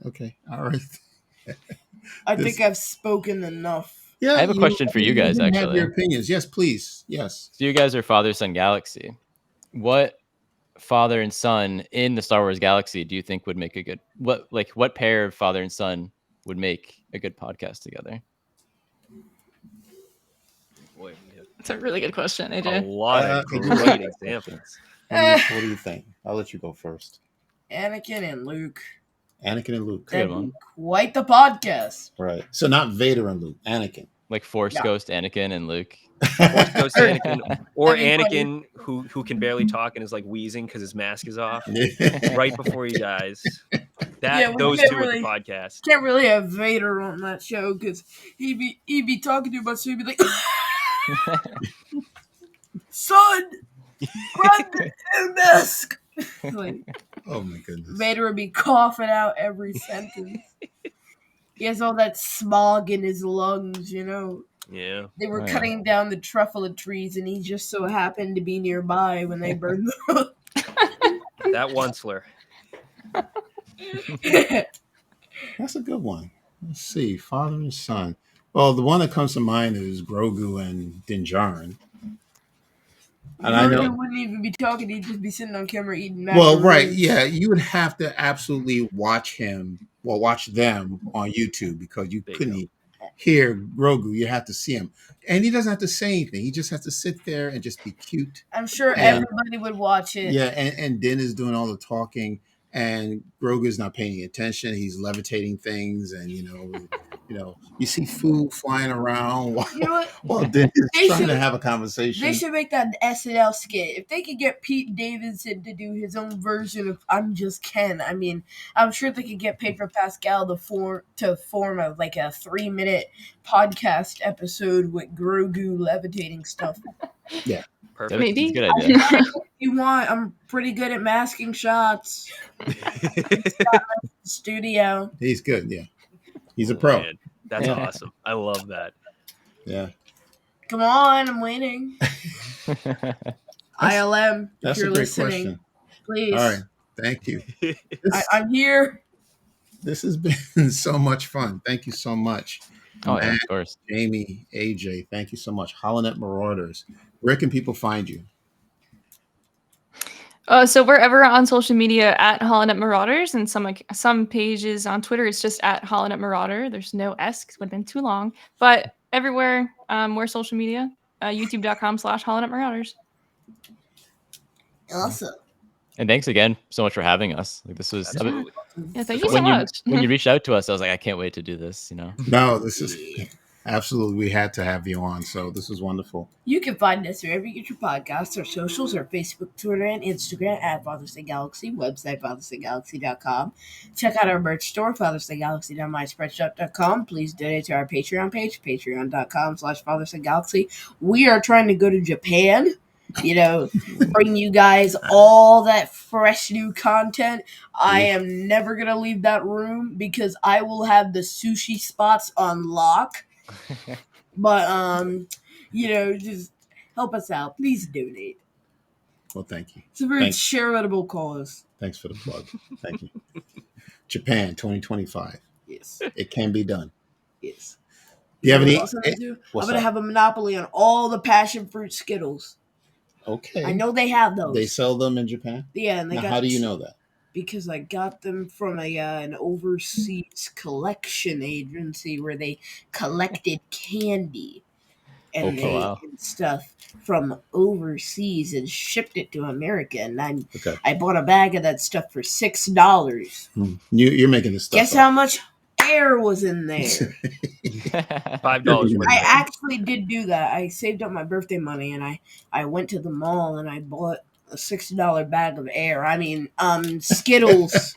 I think I've spoken enough. Yeah. I have a question for you guys, can have actually. your opinions. Yes, please. Yes. So you guys are father son galaxy. What father and son in the Star Wars galaxy do you think would make a good what pair of father and son would make a good podcast together? Boy, It's a really good question, a AJ. lot of great examples. What do you think? I'll let you go first. Anakin and Luke. Anakin and Luke. Good That'd one. be quite the podcast. Right. So not Vader and Luke. Anakin. Like Force Yeah. Ghost Anakin and Luke. Force Ghost Anakin, or That'd be Anakin who can barely talk and is like wheezing because his mask is off right before he dies. Yeah, we Those can't two really- with the podcast. Can't really have Vader on that show because he'd be talking too much, so he'd be like, son, grab the mask. Like, Oh my goodness. Vader would be coughing out every sentence. He has all that smog in his lungs, you know. Yeah. They were Oh, yeah. cutting down the truffle trees, and he just so happened to be nearby when they burned them. That Onceler. That's a good one. Let's see. Father and son. Well, the one that comes to mind is Grogu and Din Djarin. And I know. He wouldn't even be talking; he'd just be sitting on camera eating. Well, macaroons. right. Yeah. You would have to absolutely watch them on YouTube because you There you couldn't hear Grogu. You have to see him. And he doesn't have to say anything. He just has to sit there and just be cute. I'm sure Yeah. everybody would watch it. Yeah. And Din is doing all the talking. And Grogu's not paying attention. He's levitating things, and you see food flying around while, You know what? while Din is They trying should- to have a conversation. They should make that an SNL skit. If they could get Pete Davidson to do his own version of "I'm Just Ken," I mean, I'm sure they could get Pedro Pascal to form a 3-minute podcast episode with Grogu levitating stuff. Perfect. Maybe. That's a good idea. If you want, I'm pretty good at masking shots. Studio. He's good. Yeah, he's a pro. Man, that's Yeah. awesome. I love that. Yeah, Come on, I'm waiting. ILM, if that's you're a great listening, question. please. All right, thank you. I'm here. This has been so much fun. Thank you so much. Oh yeah, Matt, of course. Jamie, AJ, thank you so much. HoloNet Marauders. Where can people find you? So wherever on social media at HoloNet Marauders, and some pages on Twitter, it's just at HoloNet Marauder. There's no S, 'cause it would have been too long. But everywhere, we're social media, youtube.com/HoloNet Marauders. Awesome. And thanks again so much for having us. Like this was Absolutely. Yeah, thank you so when much. you reached out to us, I was like, I can't wait to do this. No, this is Absolutely. We had to have you on. So this was wonderful. You can find us wherever you get your podcasts, our socials, our Facebook, Twitter, and Instagram at Father's Day Galaxy, website fathersdaygalaxy.com. Check out our merch store, fathersdaygalaxy.myspreadshirt.com. Please donate to our Patreon page, patreon.com/fathersdaygalaxy. We are trying to go to Japan, bring you guys all that fresh new content. I am never going to leave that room because I will have the sushi spots on lock. But, just help us out. Please donate. Well, thank you. It's a very charitable cause. Thanks for the plug. Thank you. Japan 2025. Yes. It can be done. Yes. Do you have any? I'm going to up? have a monopoly on all the passion fruit Skittles. Okay. I know they have those. They sell them in Japan? Yeah. And how do you know that? Because I got them from an overseas collection agency where they collected candy and and stuff from overseas and shipped it to America. And I bought a bag of that stuff for $6. You're making this stuff Guess how much air was in there? $5. I actually did do that. I saved up my birthday money and I went to the mall and I bought a $6 bag of air. I mean, Skittles.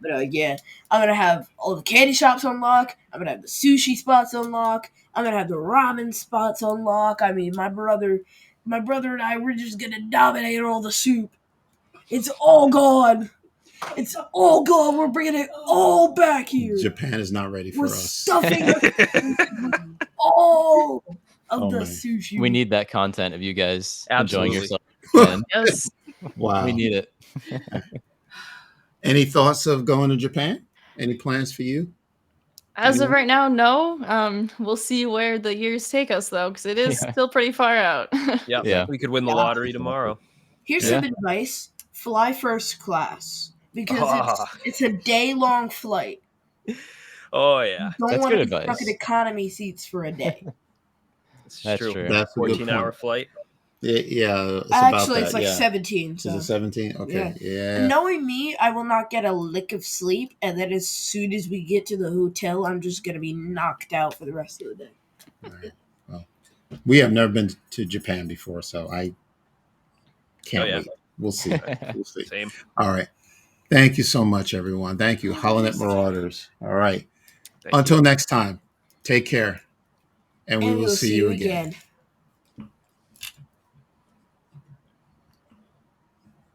But yeah, I'm gonna have all the candy shops on lock. I'm gonna have the sushi spots on lock. I'm gonna have the ramen spots on lock. I mean, my brother and I, we're just gonna dominate all the soup. It's all gone. It's all gone. We're bringing it all back here. Japan is not ready for us. Stuffing all of the sushi. We need that content of you guys enjoying yourself. Yes. Wow. We need it. Any thoughts of going to Japan? Any plans for you? As of right now, no. We'll see where the years take us, though, because it is still pretty far out. Yeah. We could win the lottery tomorrow. Here's some advice. Fly first class. Because it's a day-long flight. Oh, yeah. Don't want to be stuck in economy seats for a day. That's true. That's a 14-hour flight. Yeah. Actually, it's like 17. So. Is it 17? Okay. Yeah. Knowing me, I will not get a lick of sleep, and then as soon as we get to the hotel, I'm just going to be knocked out for the rest of the day. All right. Well, we have never been to Japan before, so I can't wait. We'll see. We'll see. Same. All right. Thank you so much, everyone. Thank you. HoloNet Marauders. All right. Until next time, take care. And we will see you again.